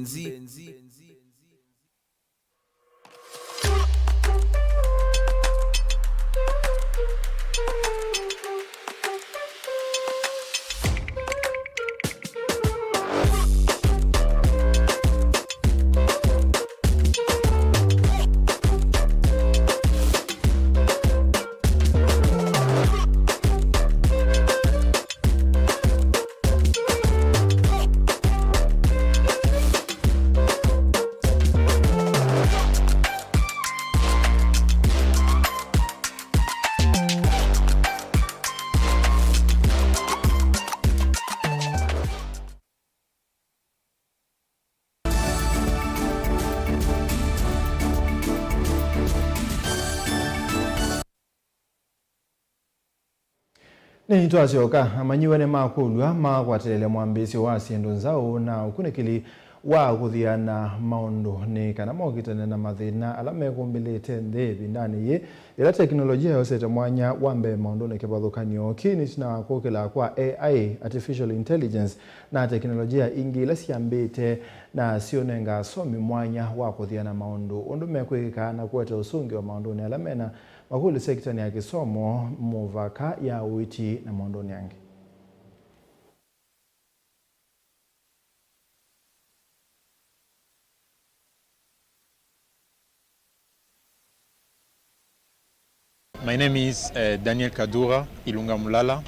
Ni twasioka amanyiwe ne makulwa makwatilele mwambisi wa sindu nzao na ukunikili wa kuthiana maundu ni kana mokitane na mathina ala mekumbilite nthi bindani ye ila teknolojia yosete mwanya wambe maundu ne kibathukanio kini tina kukila kwa AI artificial intelligence na teknolojia ingi ila siambite na sionenga somi mwanya wa kuthiana maundu undu mekwika na kuweta usungi wa maundu ni ala mena makuli sekta ni ya kisomo muvaka ya uiti na maundu ni yangi. My name is Daniel Kadura Ilunga Mulala.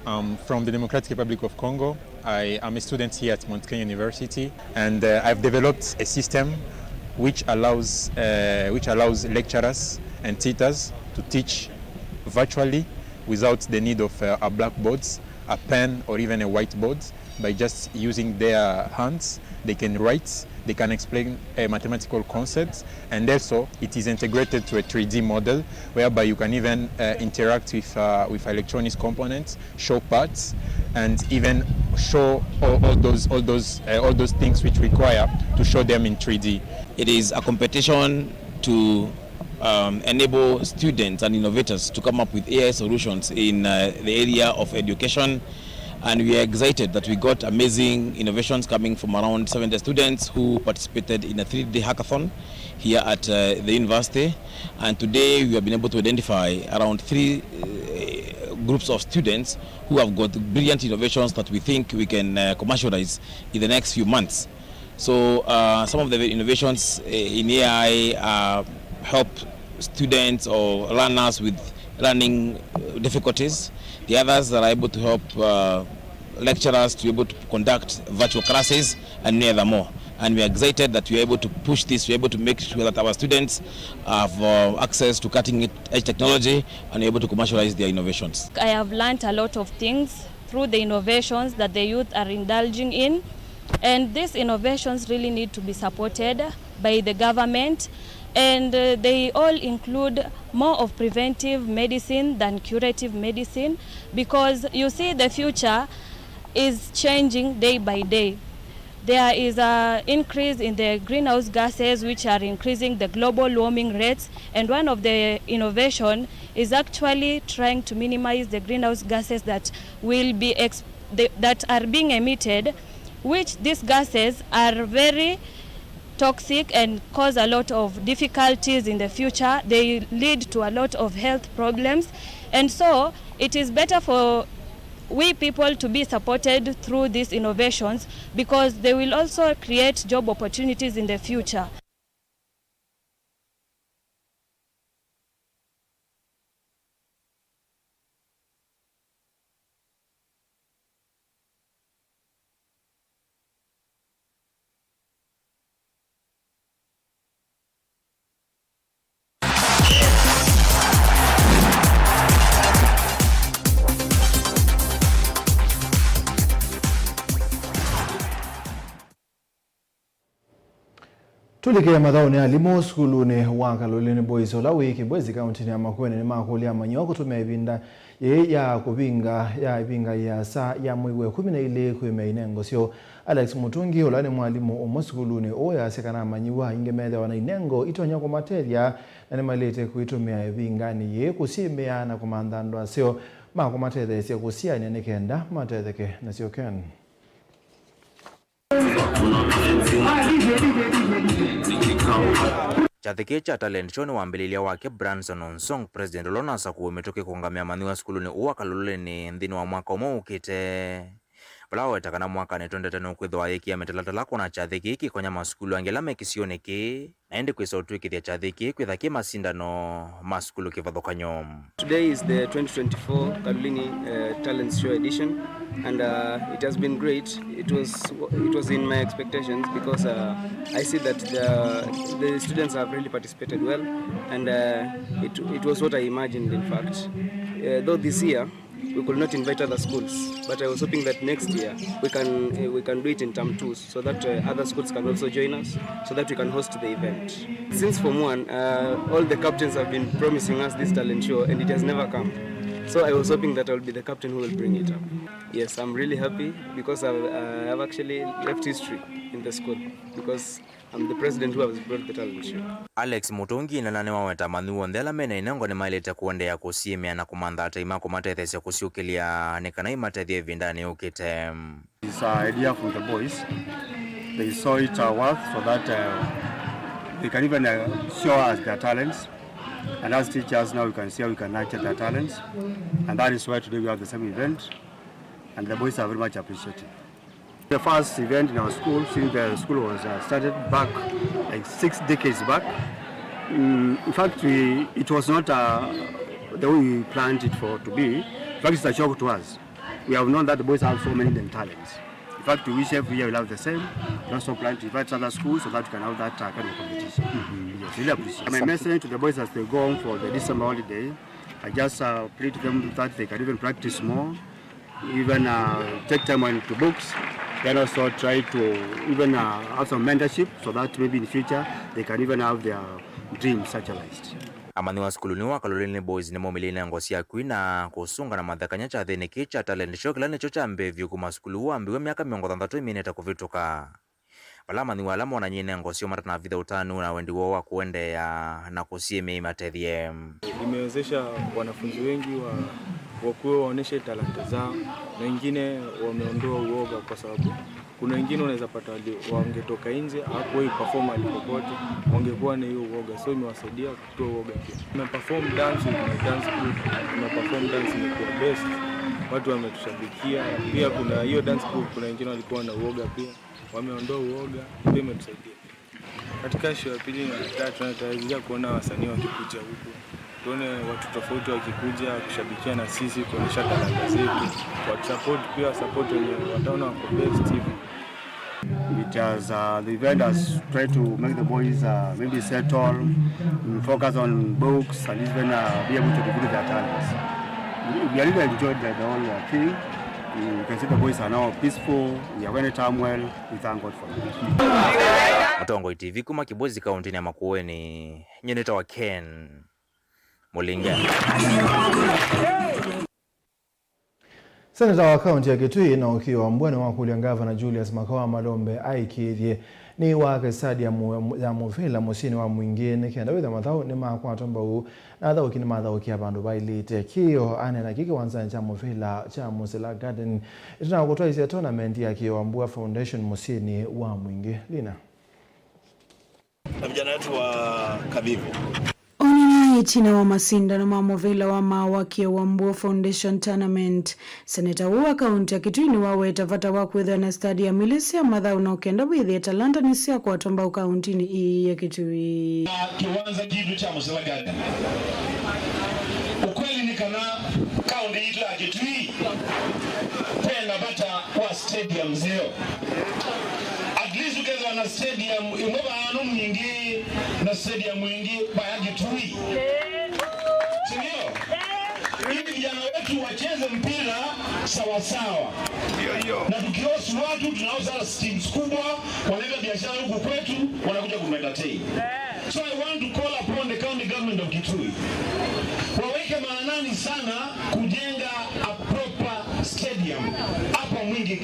I'm from the Democratic Republic of Congo. I am a student here at Mount Kenya University, and I've developed a system which allows lecturers and teachers to teach virtually without the need of a blackboards, a pen, or even a whiteboard. By just using their hands, they can write, they can explain mathematical concepts, and also it is integrated to a 3D model whereby you can even interact with electronics components, show parts, and even show all those things which require to show them in 3D. It is a competition to enable students and innovators to come up with AI solutions in the area of education. And we are excited that we got amazing innovations coming from around 70 students who participated in a 3D hackathon here at the university. And today we have been able to identify around 3 groups of students who have got brilliant innovations that we think we can commercialize in the next few months. So some of the innovations in AI help students or learners with learning difficulties. The others are able to help lecturers to be able to conduct virtual classes and many other more. And we are excited that we are able to push this, we are able to make sure that our students have access to cutting-edge technology and are able to commercialize their innovations. I have learned a lot of things through the innovations that the youth are indulging in. And these innovations really need to be supported by the government. And they all include more of preventive medicine than curative medicine, because you see the future is changing day by day. There is an increase in the greenhouse gases which are increasing the global warming rates, and one of the innovation is actually trying to minimize the greenhouse gases that will be that are being emitted, which these gases are very toxic and cause a lot of difficulties in the future. They lead to a lot of health problems, and so it is better for we people to be supported through these innovations, because they will also create job opportunities in the future. Tulike madhaoni alimo skuluni wakalolini boys ola wiki bwezi kaunti ya Makueni ni makuli ya manyoko tumevinda ya ibinga ya saa ya mwiwe 12 kuimeinengo sio Alex Mutungi ola ni mwalimu omuskuluni oya sekana manyiwa ingemedha wana inengo itonya kwa materia na ni malete kuitumia ibingani ye kusimea na kumandandwa sio mako materia sio kusia ni kenda materia na sio ken. Chathiki cha talent show ni wambililia wake Branson Onsong president Lona Saku umetoke kuangamia maniwa skuluni uwa kaluleni ndini wa mwaka umo ukite Balawe takana mwaka ni tonde tenu kwithwa yeki ya metelatala kuna Chathiki iki konya maskulu angelame kisioneki na endi kwisautu ikithia Chathiki kwitha ki masindano maskulu kivathukanyo. Today is the 2024 Kalulini Talent Show edition, and it has been great. It was in my expectations, because I see that the students have really participated well, and it was what I imagined, in fact. Though this year we could not invite other schools, but I was hoping that next year we can do it in term 2, so that other schools can also join us, so that we can host the event. Since Form 1, all the captains have been promising us this talent show, and it has never come. So I was hoping that I'll be the captain who will bring it up. Yes, I'm really happy because I've actually left history in the school because I'm the president who has brought the talent show. Alex Mutungi na nane waweta manhuo ndela mena inengo ni maileta kuendea kusiemia na kumanda hata imako matethesya kusiukilia nekana imatethie vindani ukite. It's an idea from the boys. They saw it worth so that they can even show us their talents. And as teachers now we can see how we can nurture their talents. And that is why today we have the same event. And the boys are very much appreciated. The first event in our school, since the school was started back like 6 decades back. In fact, it was not the way we planned it for to be. In fact, it's a shock to us. We have known that the boys have so many talents. In fact, we wish every year we'll have the same. We also plan to invite other schools so that we can have that kind of competition. Yes, really appreciate. My message to the boys as they go on for the December holiday, I just plead to them that they can even practice more, even take time into books, then also try to even have some mentorship so that maybe in the future they can even have their dreams actualized. Amaniwa skuluni wa Kalolini Boys ni momilini ngosia kuina kusunga na madhakanya cha thini kicha talent show kila nicho cha mbevyu kuma skulu wa mbiwe miaka 33 mineta kuvituka. Bala maniwa alama wana nyine ngosio mara na vida utanu na wendi wa kuende ya na kusieme imatethie. Imewezesha wanafunzi wengi wakuwe waoneshe talanta zao na wengine wameondoa uoga kwa sababu kuna wengine unaweza pata wangetoka nje hapo perform alipopote wangekuwa na hiyo uoga, so imewasaidia kutoa uoga pia. Tumeperform dance na dance group, tumeperform dance ni kwa best, watu wametushabikia pia. Kuna hiyo dance group, kuna wengine walikuwa na uoga pia, wameondoa uoga, pia imetusaidia. Katika show ya pili na tatu tunatarajia kuona wasanii wakikuja huko, tuone watu tofauti wakikuja kushabikia na sisi, kuonyesha talanta zetu, watu support pia, support wenye wataona wako best hivi. It has the event has tried to make the boys maybe settle, focus on books, and even be able to develop their talents. We really enjoyed the whole thing. You can see the boys are now peaceful. We are going to time well. We thank God for it. Mutongo TV kuma Kibozi kaunti ya Makueni, nyeneta wa Ken Mulinga. Seneta wa kaunti ya Kitui na ukiwa mbwana wa kulia Gavana Julius Makawa Malombe aikithie ni wa stadi ya muvila musini wa mwingine kenda witha mathau ni makwata mbau na thau kini mathau kia bandu bailite kio anena kiki wanza cha muvila cha Musila Garden itana kutoa isia tournament ya kiwa mbua foundation musini wa mwingi lina na vijana wetu wa Kabivu. Itina wa masindano ma Movila wa Mawaki wa Mbua Foundation Tournament. Seneta wa kaunti ya Kitui ni waweta vata wakwetha na stadi ya milisia mathau na ukenda withi talanta ni sia kwa tomba kaunti ni ya Kitui. Kiwanza kitu cha Musila Garden. Ukweli ni kana kaunti yetu ya Kitui tena bata kwa stadium zero. At least ukeza na stadium imoba anu mwingi na stadium mwingi baya Kitui. Sindio? Ili vijana wetu wacheze mpira sawa sawa. Na tukiosu watu tunauza teams kubwa, wanaleta biashara huku kwetu, wanakuja kumendatain. So I want to call upon the county government of Kitui. Waweke maanani sana kujenga a proper stadium hapa mwingi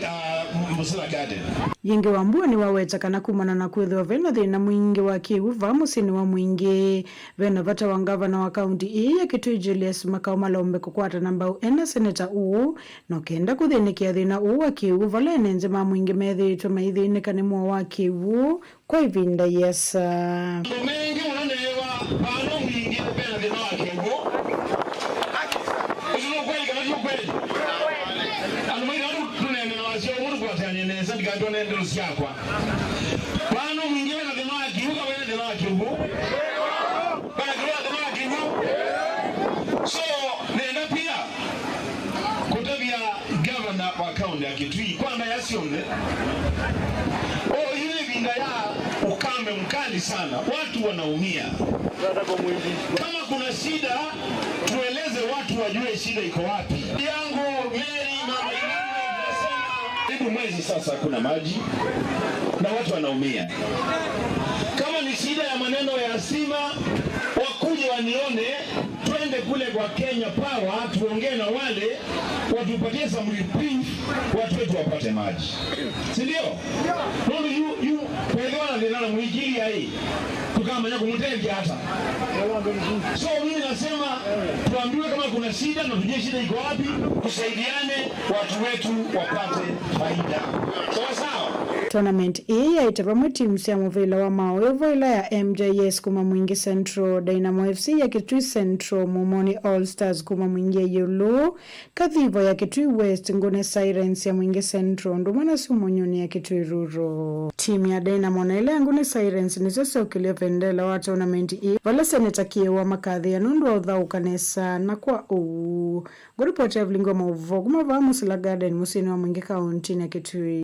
Musila Garden. Yenge wa Mbua ni waweta kana kumana na kwethwa vena thina mwingi wa kiuva musini wa mwingi vena vata wa Gavana wa kaunti ya Kitui Julius Makawa Malombe kukwata namba ena seneta no kenda kuthinikia thina wa kiuva lene nzema mwingi methitwe maithinika ni mwa wa kiuvu kwa ivinda yesa. Mengi unanewa ano mwingi kupena thina wa kiuvu. Usuno kweli kana kweli. Ano mwingi tunene wasio mungu kwa tanyeneza dikatone ndilo siakwa. Bano mwingi na thina wa kiuvu wena thina wa kiuvu. Bana kwa thina wa kiuvu. So nenda pia kutabia Gavana wa kaunti ya Kitui kwamba yasione ile vinda ya ukame mkali sana, watu wanaumia. Kama kuna shida tueleze watu wajue shida iko wapi. Yangu Mary mama yangu mwezi sasa kuna maji na watu wanaumia. Kama ni shida ya maneno ya sima wakuje nione twende kule kwa Kenya Power tuongee na wale watupatie some reprieve, watu wetu wapate maji, si ndio? Nono yu pelewana ndio na mwingili hii tukamanya kumtenga hata. So mimi nasema tuambiwe kama kuna shida na tujue shida iko wapi, tusaidiane watu wetu wapate faida. Sawa sawa. Tournament hii yaitapamwe timu cia Muvila wa Mauvoo voila ya MJS kuma Mwingi Central, Dynamo FC ya Kitui Central, Mumoni All Stars kuma Mwingi Yolo, Kathivo ya Kitui West, Ngone Sirens ya Mwingi Central, Ndumana Sumonyoni ya Kitui Rural. Timu ya Dynamo na ile Ngone Sirens ni sasa ukilia vendela wa tournament hii. Vala seneta Kiewa Makadhi ya nundu wa udhau kanesa na kwa Goripote ya Vilingi Wa Mauvoo kuma Vamusila Garden musini wa Mwingi County ya Kitui.